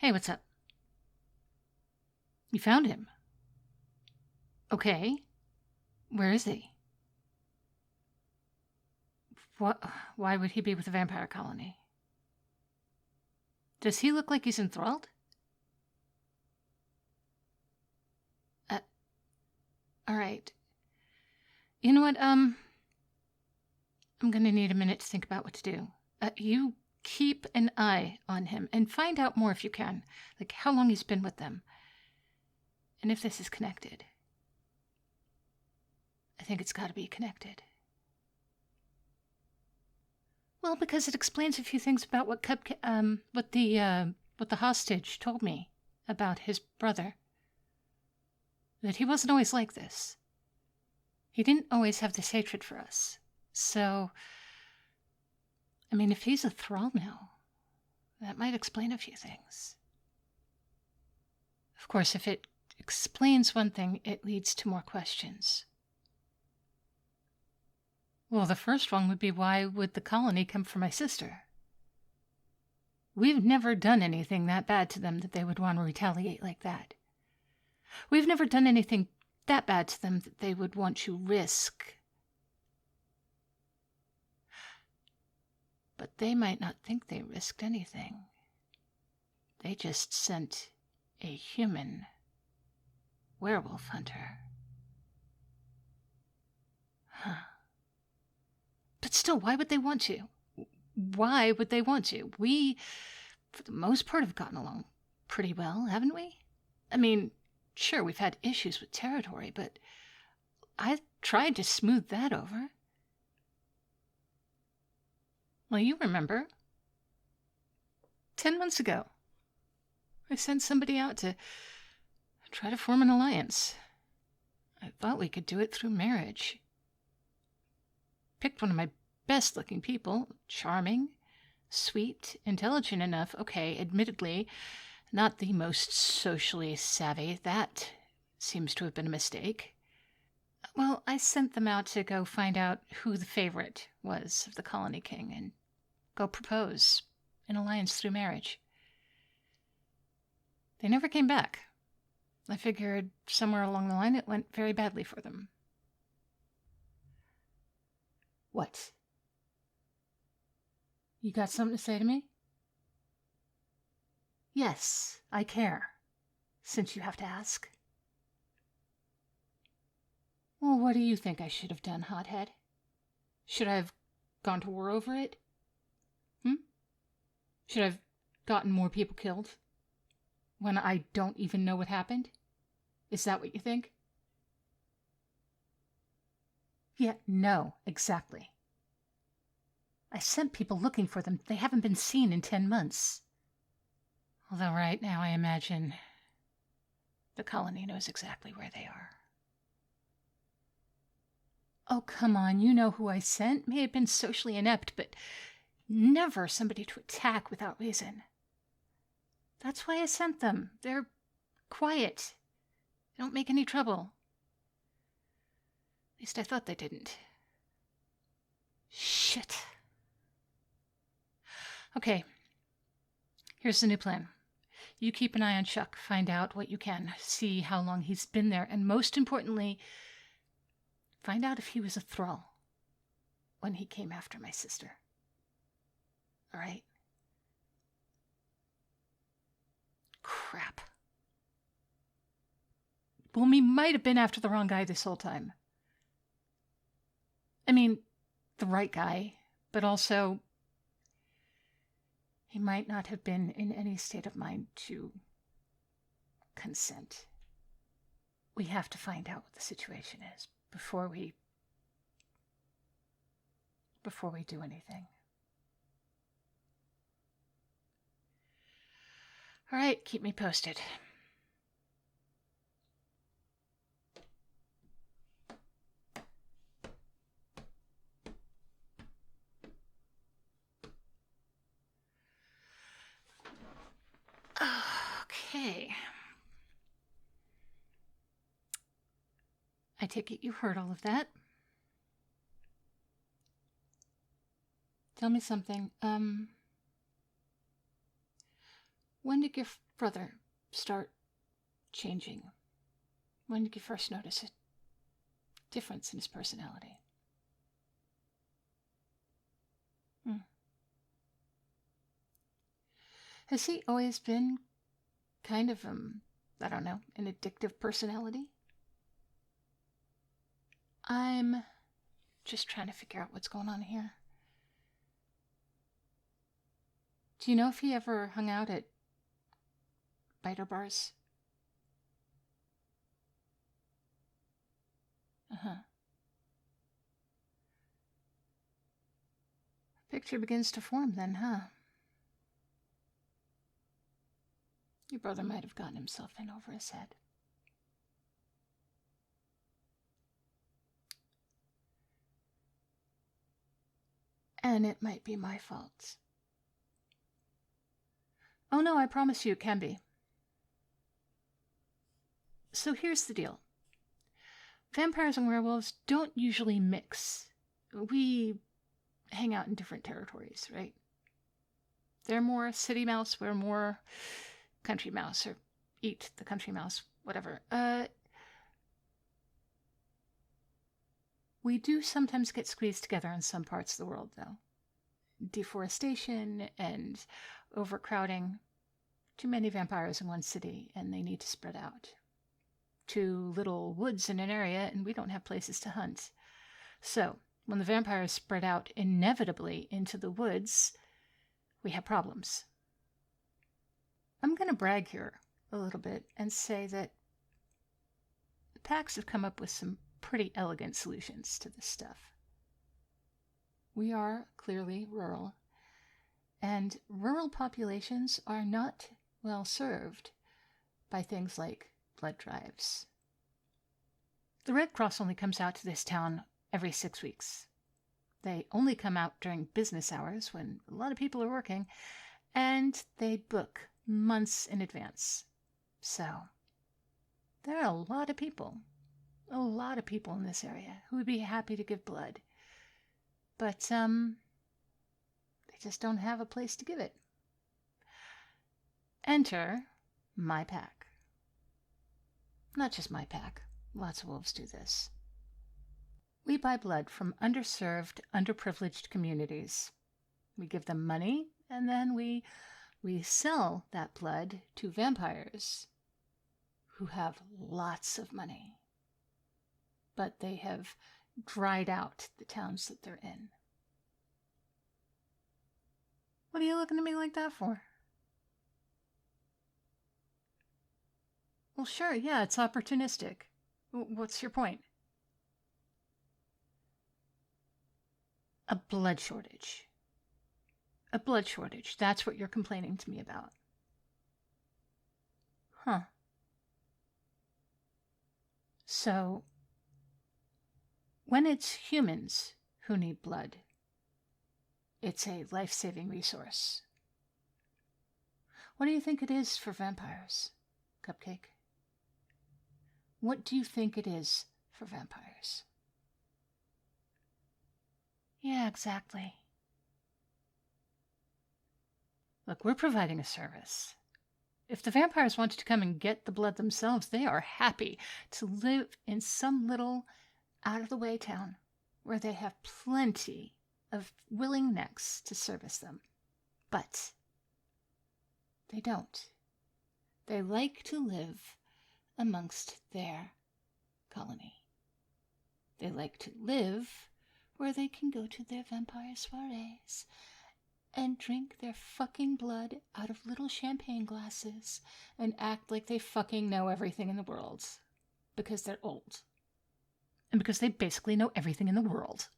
Hey, what's up? You found him? Okay. Where is he? What? Why would he be with the vampire colony? Does he look like he's enthralled? All right. You know what, I'm gonna need a minute to think about what to do. You keep an eye on him and find out more if you can. Like how long he's been with them. And if this is connected. I think it's gotta be connected. Well, because it explains a few things about what what the hostage told me about his brother. That he wasn't always like this. He didn't always have this hatred for us. So, I mean, if he's a thrall now, that might explain a few things. Of course, if it explains one thing, it leads to more questions. Well, the first one would be, why would the colony come for my sister? We've never done anything that bad to them that they would want to retaliate like that. We've never done anything that bad to them that they would want to risk. But they might not think they risked anything. They just sent a human werewolf hunter. Huh. But still, why would they want to? Why would they want to? We, for the most part, have gotten along pretty well, haven't we? I mean, sure, we've had issues with territory, but I tried to smooth that over. Well, you remember. 10 months ago, I sent somebody out to try to form an alliance. I thought we could do it through marriage. Picked one of my best-looking people, charming, sweet, intelligent enough, okay, admittedly, not the most socially savvy. That seems to have been a mistake. Well, I sent them out to go find out who the favorite was of the Colony King and go propose an alliance through marriage. They never came back. I figured somewhere along the line it went very badly for them. What? You got something to say to me? Yes, I care, since you have to ask. Well, what do you think I should have done, hothead? Should I have gone to war over it? Should I have gotten more people killed? When I don't even know what happened? Is that what you think? Yeah, no, exactly. I sent people looking for them. They haven't been seen in 10 months. Although right now I imagine the colony knows exactly where they are. Oh, come on, you know who I sent. May have been socially inept, but never somebody to attack without reason. That's why I sent them. They're quiet. They don't make any trouble. At least I thought they didn't. Shit. Okay. Here's the new plan. You keep an eye on Chuck. Find out what you can. See how long he's been there. And most importantly, find out if he was a thrall when he came after my sister. All right? Crap. Well, we might have been after the wrong guy this whole time. I mean, the right guy, but also he might not have been in any state of mind to consent. We have to find out what the situation is before we do anything. All right, keep me posted. Okay. I take it you heard all of that. Tell me something. When did your brother start changing? When did you first notice a difference in his personality? Has he always been kind of, I don't know, an addictive personality? I'm just trying to figure out what's going on here. Do you know if he ever hung out at biter bars? Picture begins to form then, huh? Your brother might have gotten himself in over his head. And it might be my fault. Oh no, I promise you it can be. So here's the deal. Vampires and werewolves don't usually mix. We hang out in different territories, right? They're more city mouse, we're more country mouse, or eat the country mouse, whatever. We do sometimes get squeezed together in some parts of the world, though. Deforestation and overcrowding. Too many vampires in one city, and they need to spread out. Too little woods in an area, and we don't have places to hunt. So, when the vampires spread out inevitably into the woods, we have problems. I'm going to brag here a little bit and say that the packs have come up with some pretty elegant solutions to this stuff. We are clearly rural, and rural populations are not well served by things like blood drives. The Red Cross only comes out to this town every 6 weeks. They only come out during business hours when a lot of people are working, and they book months in advance. So, there are a lot of people in this area who would be happy to give blood. But, they just don't have a place to give it. Enter my pack. Not just my pack. Lots of wolves do this. We buy blood from underserved, underprivileged communities. We give them money, and then we sell that blood to vampires who have lots of money. But they have dried out the towns that they're in. What are you looking at me like that for? Well, sure, yeah, it's opportunistic. What's your point? A blood shortage. A blood shortage. That's what you're complaining to me about. Huh. So, when it's humans who need blood, it's a life-saving resource. What do you think it is for vampires, Cupcake? What do you think it is for vampires? Yeah, exactly. Look, we're providing a service. If the vampires wanted to come and get the blood themselves, they are happy to live in some little out-of-the-way town where they have plenty of willing necks to service them. But they don't. They like to live amongst their colony. They like to live where they can go to their vampire soirees and drink their fucking blood out of little champagne glasses and act like they fucking know everything in the world. Because they're old. And because they basically know everything in the world.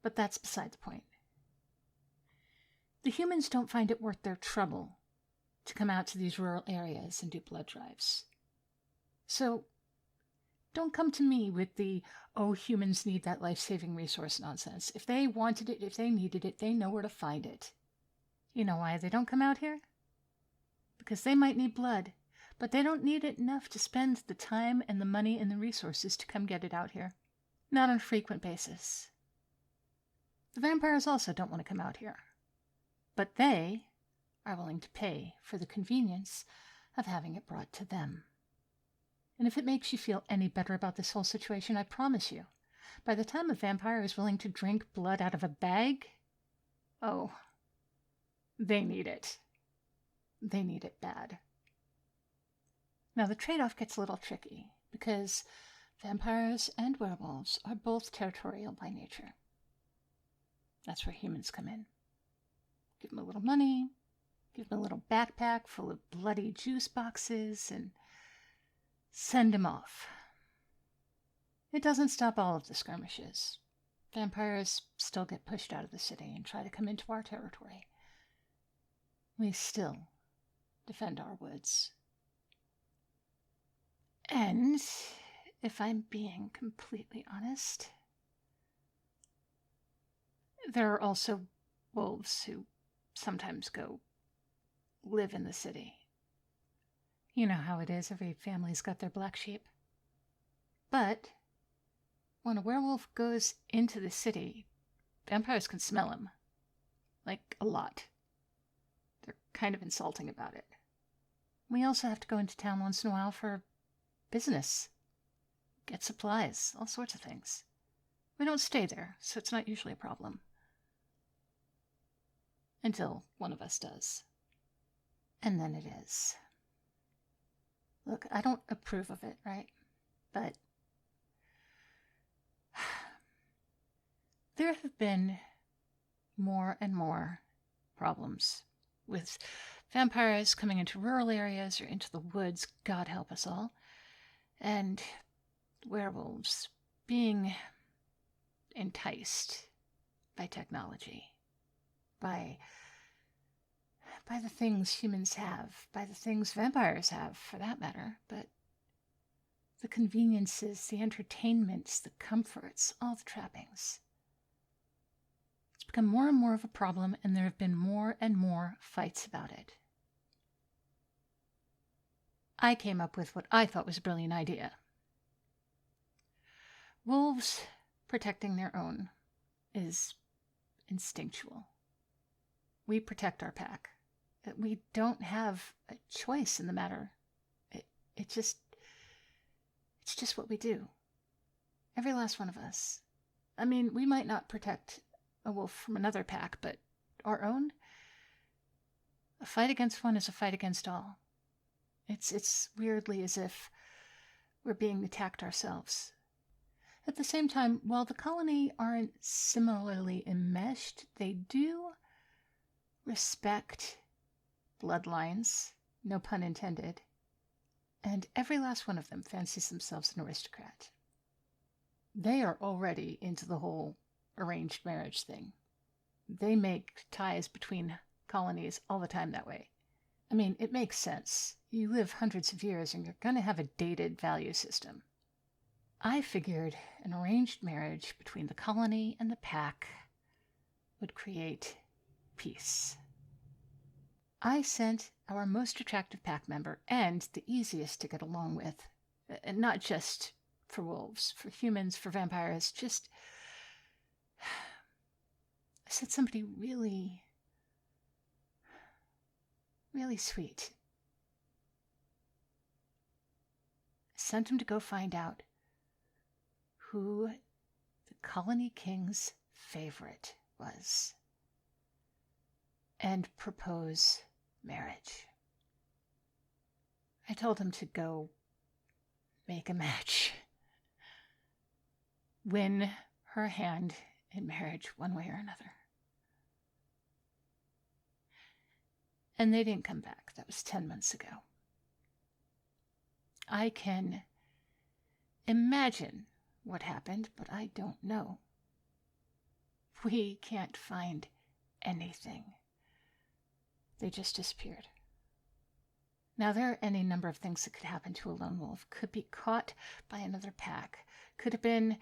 But that's beside the point. The humans don't find it worth their trouble to come out to these rural areas and do blood drives. So, don't come to me with the, oh, humans need that life-saving resource nonsense. If they wanted it, if they needed it, they know where to find it. You know why they don't come out here? Because they might need blood, but they don't need it enough to spend the time and the money and the resources to come get it out here. Not on a frequent basis. The vampires also don't want to come out here. But they are willing to pay for the convenience of having it brought to them. And if it makes you feel any better about this whole situation, I promise you, by the time a vampire is willing to drink blood out of a bag, oh, they need it. They need it bad. Now, the trade-off gets a little tricky because vampires and werewolves are both territorial by nature. That's where humans come in. Give them a little money, give them a little backpack full of bloody juice boxes, and send him off. It doesn't stop all of the skirmishes. Vampires still get pushed out of the city and try to come into our territory. We still defend our woods. And, if I'm being completely honest, there are also wolves who sometimes go live in the city. You know how it is, every family's got their black sheep. But when a werewolf goes into the city, vampires can smell him. Like, a lot. They're kind of insulting about it. We also have to go into town once in a while for business. Get supplies, all sorts of things. We don't stay there, so it's not usually a problem. Until one of us does. And then it is. Look, I don't approve of it, right? But there have been more and more problems with vampires coming into rural areas or into the woods, God help us all, and werewolves being enticed by technology, by the things humans have, by the things vampires have, for that matter, but the conveniences, the entertainments, the comforts, all the trappings. It's become more and more of a problem, and there have been more and more fights about it. I came up with what I thought was a brilliant idea. Wolves protecting their own is instinctual. We protect our pack. We don't have a choice in the matter. It's just what we do. Every last one of us. I mean, we might not protect a wolf from another pack, but our own? A fight against one is a fight against all. It's weirdly as if we're being attacked ourselves. At the same time, while the colony aren't similarly enmeshed, they do respect bloodlines, no pun intended, and every last one of them fancies themselves an aristocrat. They are already into the whole arranged marriage thing. They make ties between colonies all the time that way. I mean, it makes sense. You live hundreds of years and you're going to have a dated value system. I figured an arranged marriage between the colony and the pack would create peace. I sent our most attractive pack member and the easiest to get along with, and not just for wolves, for humans, for vampires, just I said somebody really, really sweet. I sent him to go find out who the colony king's favorite was and propose marriage. I told him to go make a match. Win her hand in marriage one way or another. And they didn't come back. That was 10 months ago. I can imagine what happened, but I don't know. We can't find anything. They just disappeared. Now, there are any number of things that could happen to a lone wolf. Could be caught by another pack. Could have been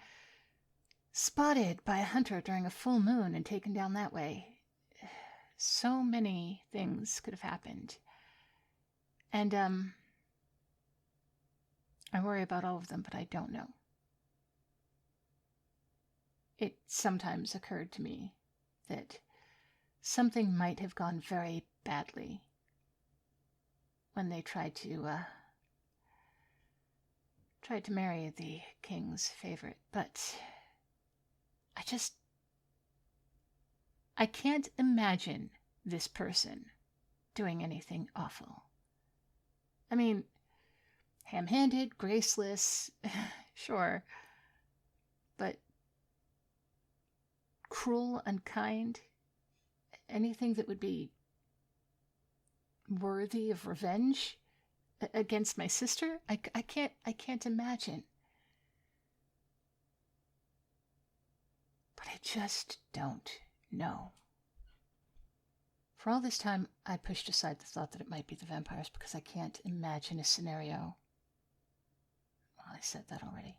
spotted by a hunter during a full moon and taken down that way. So many things could have happened. And, I worry about all of them, but I don't know. It sometimes occurred to me that something might have gone very badly when they tried to marry the king's favorite, but I can't imagine this person doing anything awful. I mean, ham-handed, graceless, sure, but cruel, unkind, anything that would be worthy of revenge against my sister, I can't imagine. But I just don't know. For all this time, I pushed aside the thought that it might be the vampires because I can't imagine a scenario. Well, I said that already.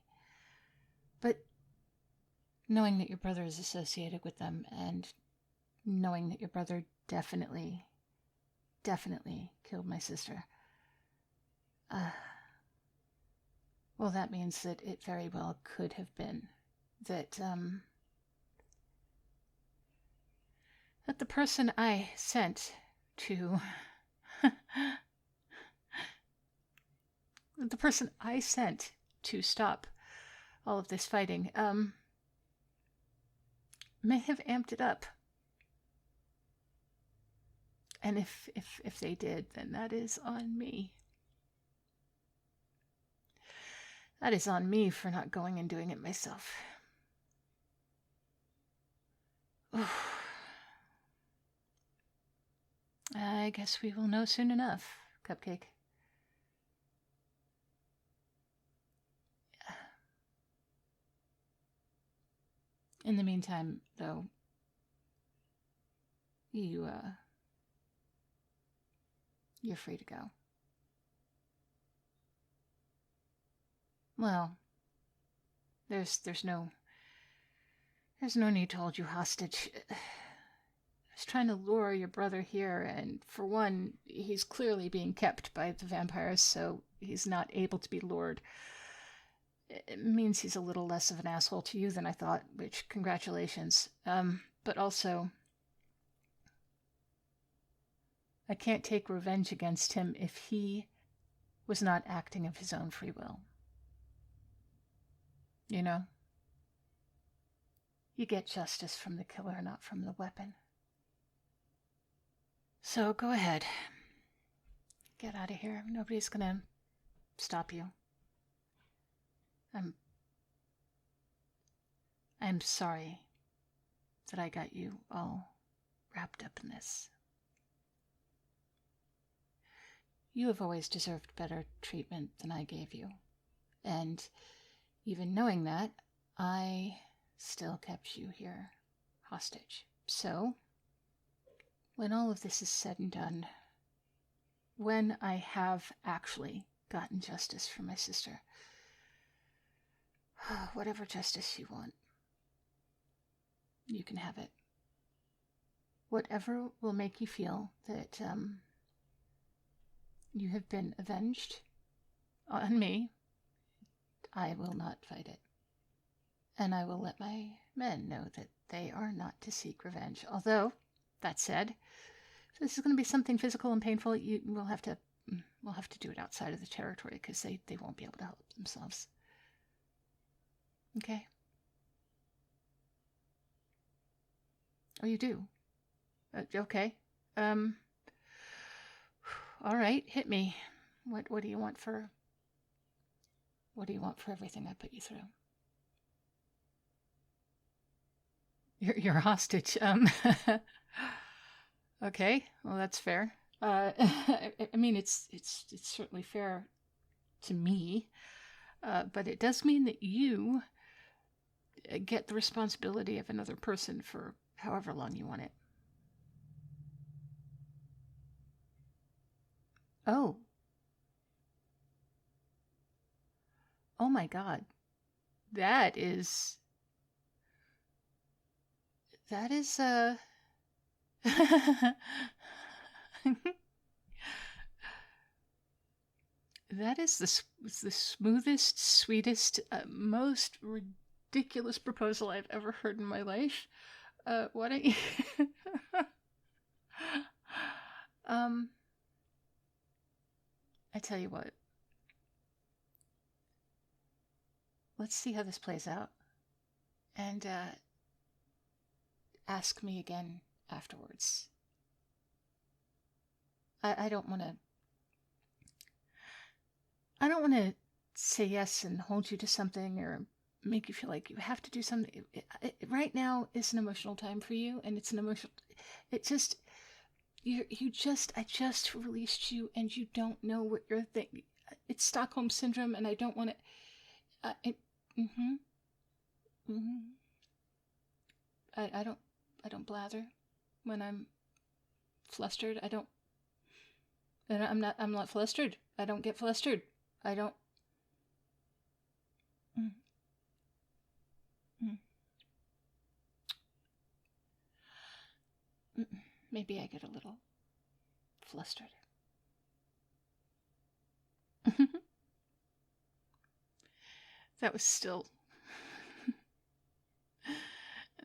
But knowing that your brother is associated with them, and knowing that your brother definitely killed my sister, well, that means that it very well could have been that that the person I sent to stop all of this fighting may have amped it up. And if they did, then that is on me. That is on me for not going and doing it myself. I guess we will know soon enough, Cupcake. In the meantime, though, you're free to go. Well, there's no need to hold you hostage. I was trying to lure your brother here, and for one, he's clearly being kept by the vampires, so he's not able to be lured. It means he's a little less of an asshole to you than I thought, which, congratulations. But also, I can't take revenge against him if he was not acting of his own free will. You know? You get justice from the killer, not from the weapon. So go ahead. Get out of here. Nobody's gonna stop you. I'm sorry that I got you all wrapped up in this. You have always deserved better treatment than I gave you. And even knowing that, I still kept you here hostage. So, when all of this is said and done, when I have actually gotten justice for my sister, whatever justice you want, you can have it. Whatever will make you feel that you have been avenged on me, I will not fight it. And I will let my men know that they are not to seek revenge. Although, that said, if this is going to be something physical and painful, we'll have to do it outside of the territory, because they won't be able to help themselves. Okay? Oh, you do? Okay. All right, hit me. What do you want for everything I put you through? You're a hostage. Okay, well, that's fair. I mean, it's certainly fair to me, but it does mean that you get the responsibility of another person for however long you want it. Oh. Oh my God. That is that is the smoothest, sweetest, most ridiculous proposal I've ever heard in my life. Why don't you tell you what. Let's see how this plays out. And ask me again afterwards. I don't want to say yes and hold you to something or make you feel like you have to do something. Right now is an emotional time for you, and it's an emotional. It just I just released you, and you don't know what you're thinking. It's Stockholm syndrome, and I don't want to. I don't blather when I'm flustered. I'm not flustered. I don't get flustered. I don't. Maybe I get a little flustered. That was still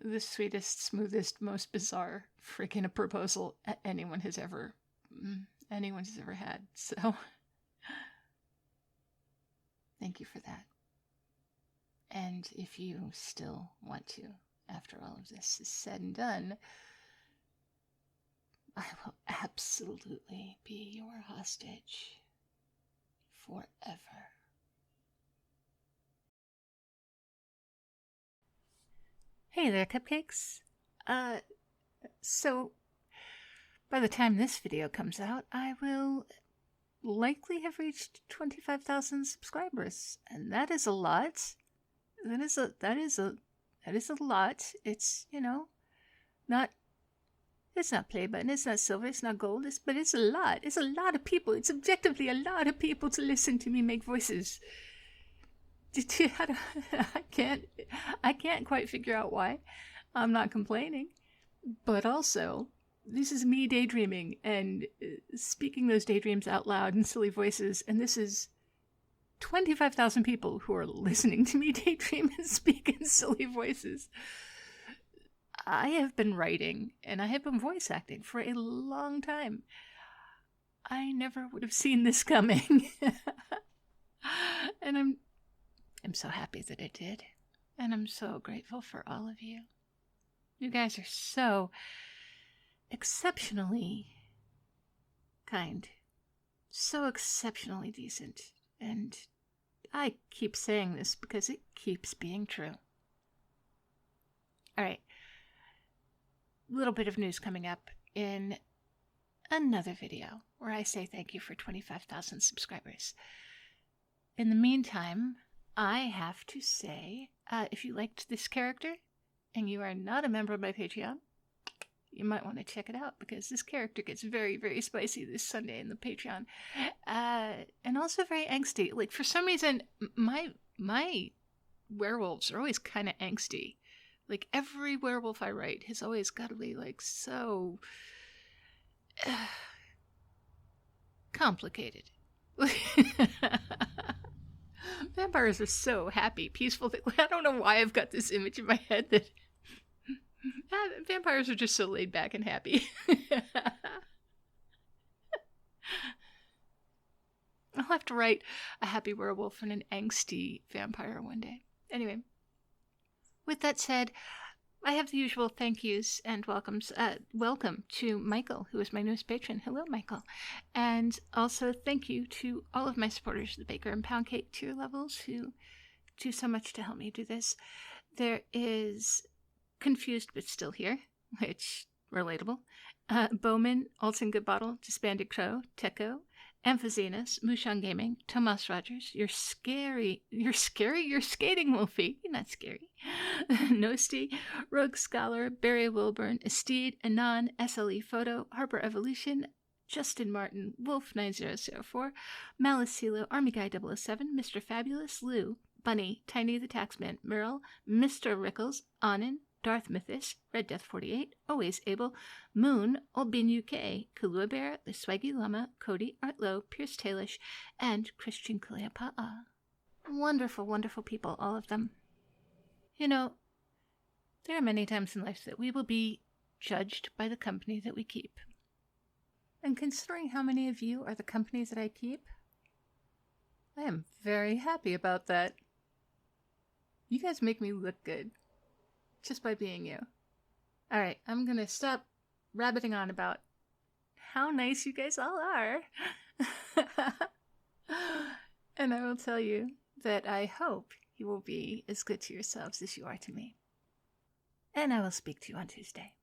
the sweetest, smoothest, most bizarre freaking proposal anyone has ever had. So thank you for that. And if you still want to, after all of this is said and done, I will absolutely be your hostage forever. Hey there, cupcakes. So by the time this video comes out, I will likely have reached 25,000 subscribers, and that is a lot. That is a lot. It's, it's not play button, it's not silver, it's not gold, but it's a lot. It's a lot of people. It's objectively a lot of people to listen to me make voices. I can't quite figure out why. I'm not complaining. But also, this is me daydreaming and speaking those daydreams out loud in silly voices, and this is 25,000 people who are listening to me daydream and speak in silly voices. I have been writing and I have been voice acting for a long time. I never would have seen this coming. And I'm so happy that I did. And I'm so grateful for all of you. You guys are so exceptionally kind. So exceptionally decent. And I keep saying this because it keeps being true. Alright. Little bit of news coming up in another video where I say thank you for 25,000 subscribers. In the meantime, I have to say, if you liked this character and you are not a member of my Patreon, you might want to check it out because this character gets very, very spicy this Sunday in the Patreon. And also very angsty. Like, for some reason, my werewolves are always kind of angsty. Like, every werewolf I write has always got to be, like, so complicated. Vampires are so happy, peaceful. I don't know why I've got this image in my head that vampires are just so laid back and happy. I'll have to write a happy werewolf and an angsty vampire one day. Anyway, with that said, I have the usual thank yous and welcomes. Welcome to Michael, who is my newest patron. Hello, Michael. And also thank you to all of my supporters, the Baker and Pound Cake tier levels, who do so much to help me do this. There is Confused But Still Here, which, relatable. Bowman, Alton Good Bottle, Disbanded Crow, Teco, Amphizenas, Mushan Gaming, Tomas Rogers, You're Skating Wolfie, you're not scary, Nosti, Rogue Scholar, Barry Wilburn, Esteed, Anon, SLE Photo, Harper Evolution, Justin Martin, Wolf9004, Malicilo, Army Guy 007, Mr. Fabulous, Lou, Bunny, Tiny the Taxman, Merrill, Mr. Rickles, Anin, Darth Mythis, Red Death 48, Always Able, Moon, Old Bean UK, Kalua Bear, The Swaggy Llama, Cody, Artlow, Pierce Tailish, and Christian Cleopa'a. Wonderful, wonderful people, all of them. You know, there are many times in life that we will be judged by the company that we keep. And considering how many of you are the company that I keep, I am very happy about that. You guys make me look good just by being you. All right, I'm gonna stop rabbiting on about how nice you guys all are. And I will tell you that I hope you will be as good to yourselves as you are to me. And I will speak to you on Tuesday.